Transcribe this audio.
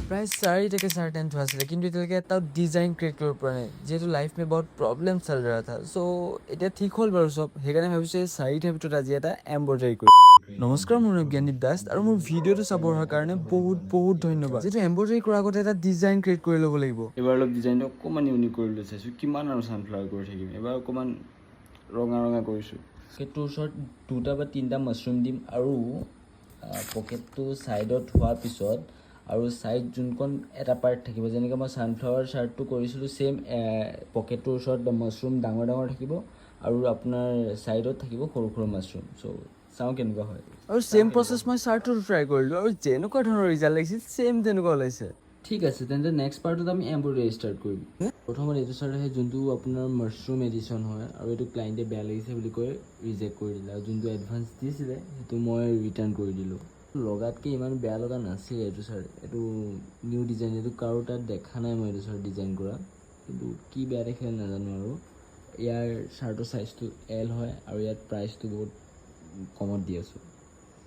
प्राय 10:30 हुआ था लेकिन तब डिजाइन क्रिएट कर पाने जेहेतु लाइफ में बहुत प्रॉब्लम चल रहा था सो এটা ঠিক হ'ল বাৰু সব সেইকাৰণে ভাবিছোঁ 4টা ভিতৰত আজি এটা এমব্ৰইডাৰী কৰি নমস্কাৰ মোৰ নাম জ্ঞানদীপ দাস আৰু মোৰ ভিডিঅ'টো চাবৰ কাৰণে বহুত ধন্যবাদ যেটো এমব্ৰইডাৰী কৰাৰ আগতে এটা ডিজাইন ক্ৰিয়েট কৰি ল'ব লাগিব এবাৰ অলপ ডিজাইনটো অকণমান ইউনিক কৰি লৈ চাইছোঁ কিমান আৰু ছানফ্লাৱাৰ কৰি থাকিম এবাৰ অকণমান ৰঙা কৰিছোঁ পকেটটোৰ ওচৰত 2টা বা 3টা মাছৰুম দিম আৰু পকেটটো ছাইডত হোৱাৰ পিছত আৰু ছাইড যোনখন এটা পাৰ্ট থাকিব যেনেকৈ মই ছানফ্লাৱাৰ শ্বাৰ্টটো কৰিছিলোঁ ছেইম পকেটটোৰ ওচৰত মাছৰুম ডাঙৰ থাকিব আৰু আপোনাৰ ছাইডত থাকিব সৰু মাছৰুম চ' চাওঁ কেনেকুৱা হয় আৰু ছেম প্ৰচেছ মই শ্বাৰ্টটো ট্ৰাই কৰিলোঁ আৰু যেনেকুৱা ধৰণৰ ৰিজাল্ট লাগিছিল ছেম তেনেকুৱা ওলাইছে ঠিক আছে তেন্তে নেক্সট পাৰ্টত আমি এমব্ৰইডাৰী ষ্টাৰ্ট কৰিম প্ৰথমত এইটো চাৰ্ট আহে যোনটো আপোনাৰ মাছৰুম এডিশ্যন হয় আৰু এইটো ক্লাইণ্টে বেয়া লাগিছে বুলি কৈ ৰিজেক্ট কৰি দিলে আৰু যোনটো এডভান্স দিছিলে সেইটো মই ৰিটাৰ্ণ কৰি দিলোঁ লগাতকৈ ইমান বেয়া লগা নাছিলে এইটো চাৰ্ট এইটো নিউ ডিজাইন এইটো কাৰো তাত দেখা নাই মই এইটো চাৰ্ট ডিজাইন কৰা কিন্তু কি বেয়া দেখিলে নাজানো আৰু ইয়াৰ চাৰ্টৰ চাইজটো L হয় আৰু ইয়াত প্ৰাইচটো বহুত কমত দি আছোঁ